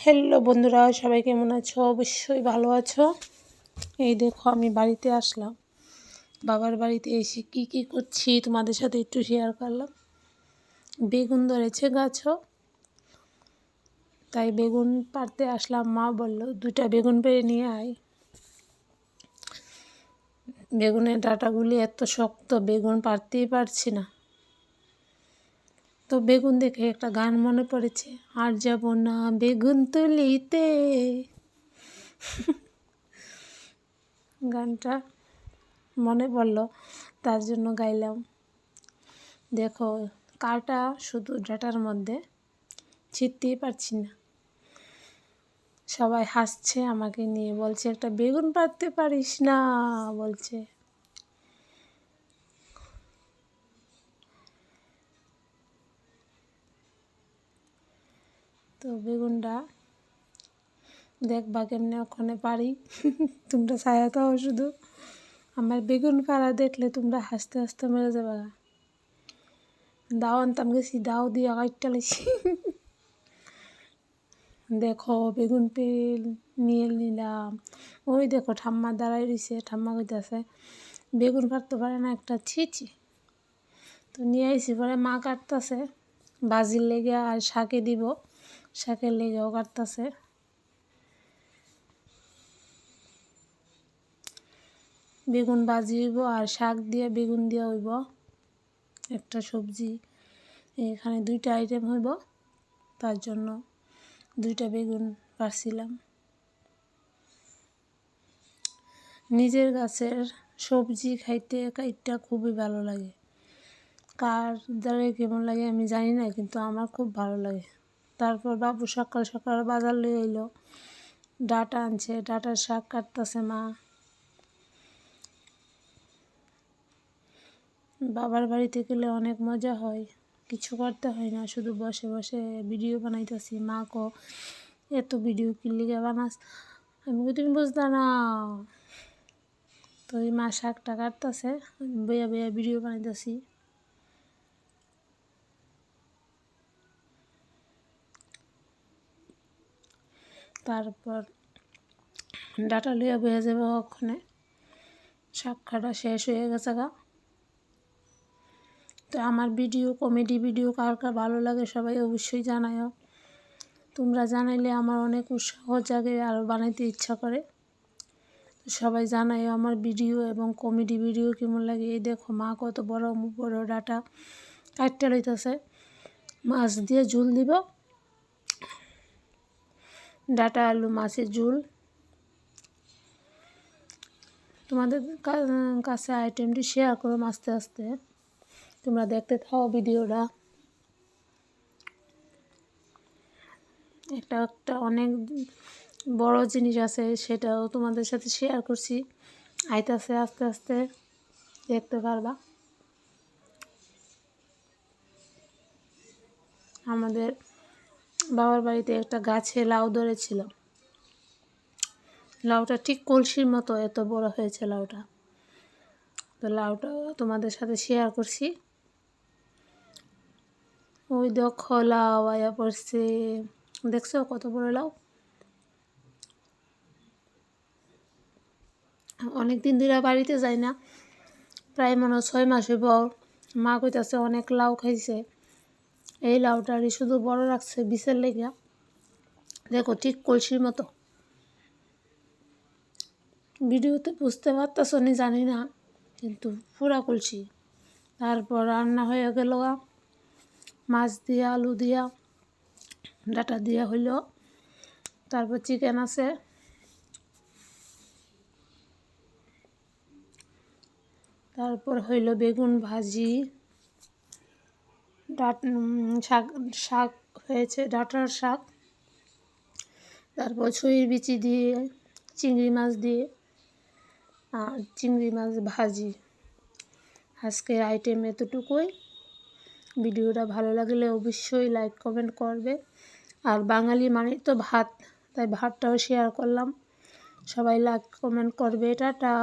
Hello বন্ধুরা, সবাই কেমন আছো? অবশ্যই ভালো আছো। এই দেখো আমি বাড়িতে আসলাম। বাবার বাড়িতে এসে কি করছি তোমাদের সাথে একটু শেয়ার করলাম। বেগুন ধরেছে গাছও, তাই বেগুন পাড়তে আসলাম। মা বললো 2টা বেগুন পেড়ে নিয়ে আয়। বেগুনের ডাঁটাগুলি এত শক্ত, বেগুন পাড়তেই পারছি না। তো বেগুন দেখে একটা গান মনে পড়েছে, আর যাব না বেগুন তুলিতে। গানটা মনে পড়লো, তার জন্য গাইলাম। দেখো কাটা শুধু ডাঁটার মধ্যে, ছিঁড়তেই পারছি না। সবাই হাসছে আমাকে নিয়ে, বলছে একটা বেগুন পাড়তে পারিস না বলছে। তো বেগুনটা দেখবা কেমনে ওখানে পারি। তোমরা ছায়া দাও শুধু, আমার বেগুন পাড়া দেখলে তোমরা হাসতে হাসতে মেরে যাবে। দাও আনতাম গেছি, দাও দিয়ে কাটটা লাইছি। দেখো বেগুন পেল নিয়ে নিলাম। ওই দেখো ঠাম্মা দাঁড়াই রয়েছে, ঠাম্মা কইতাছে বেগুন কাটতে পারে না একটা, ছিচি। তো নিয়ে আইসি, পরে মা কাটতেছে ভাজির লেগে আর শাকে দিব, শাকের লেগেও কাটতেছে। বেগুন ভাজি হইব আর শাক দিয়ে বেগুন দিয়ে হইব একটা সবজি। এখানে 2টা আইটেম হইব, তার জন্য 2টা বেগুন পারছিলাম। নিজের গাছের সবজি খাইতে কাইটটা খুবই ভালো লাগে। কার দ্বারা কেমন লাগে আমি জানি না, কিন্তু আমার খুব ভালো লাগে। তারপর বাবু সকাল সকাল বাজার লয়ে এলো, ডাঁটা আনছে, ডাঁটার শাক কাটতেছে মা। বাবার বাড়িতে গেলে অনেক মজা হয়, কিছু করতে হয় না, শুধু বসে বসে ভিডিও বানাইতেছি। মা কো এত ভিডিও কি লিগে বানাস? আমি কই তুমি বুঝতা না। তো এই মা শাকটা কাটতেছে, বইয়া বইয়া ভিডিও বানাইতেছি। তারপর ডাটা লইয়া বইয়া যাবে ওখানে, শাক কাটা শেষ হয়ে গেছে গা। তো আমার ভিডিও, কমেডি ভিডিও কার কার ভালো লাগে সবাই অবশ্যই জানাও। তোমরা জানাইলে আমার অনেক উৎসাহ জাগে আর বানাইতে ইচ্ছা করে। সবাই জানাই আমার ভিডিও এবং কমেডি ভিডিও কেমন লাগে। এই দেখো মা কত বড় বড় ডাঁটা কাটতে লইতেছে, মাছ দিয়ে ঝুল দিব, ডাঁটা আলু মাছের ঝুল। তোমাদের কাছে আইটেমটি শেয়ার করো আস্তে আস্তে, তোমরা দেখতে থাও ভিডিওটা। একটা একটা অনেক বড় জিনিস আছে, সেটাও তোমাদের সাথে শেয়ার করছি, আইতাছে আস্তে আস্তে দেখতে পারবা। আমাদের বাবার বাড়িতে একটা গাছে লাউ ধরেছিল, লাউটা ঠিক কলসির মতো এত বড় হয়েছে লাউটা। তো লাউটা তোমাদের সাথে শেয়ার করছি। ওই দেখো লাউ আয়া পড়ছে, দেখছো কত বড় লাউ। অনেক দিন ধরে বাড়িতে যাই না, প্রায় মনে হয় 6 মাস হইব। মা কইতাছে অনেক লাউ খাইছে। এই লাউটারই শুধু বড় রাখছে বিচের লেগে, দেখো ঠিক কলসির মতো। ভিডিওতে বুঝতে পারতেছো নি জানি না, কিন্তু পুরা কলসি। তারপর রান্না হয়ে গেল, মাছ দিয়া আলু দিয়া ডাঁটা দিয়া হইল। তারপর চিকেন আছে, তারপর হইল বেগুন ভাজি, শাক শাক হয়েছে, ডাঁটার শাক। তারপর ছুঁইর বিচি দিয়ে চিংড়ি মাছ দিয়ে আর চিংড়ি মাছ ভাজি। আজকের আইটেম এতটুকুই। ভিডিওটা ভালো লাগলে অবশ্যই লাইক কমেন্ট করবে। আর বাঙালি মানে তো ভাত, তাই ভাতটাও শেয়ার করলাম। সবাই লাইক কমেন্ট করবে। টাটা।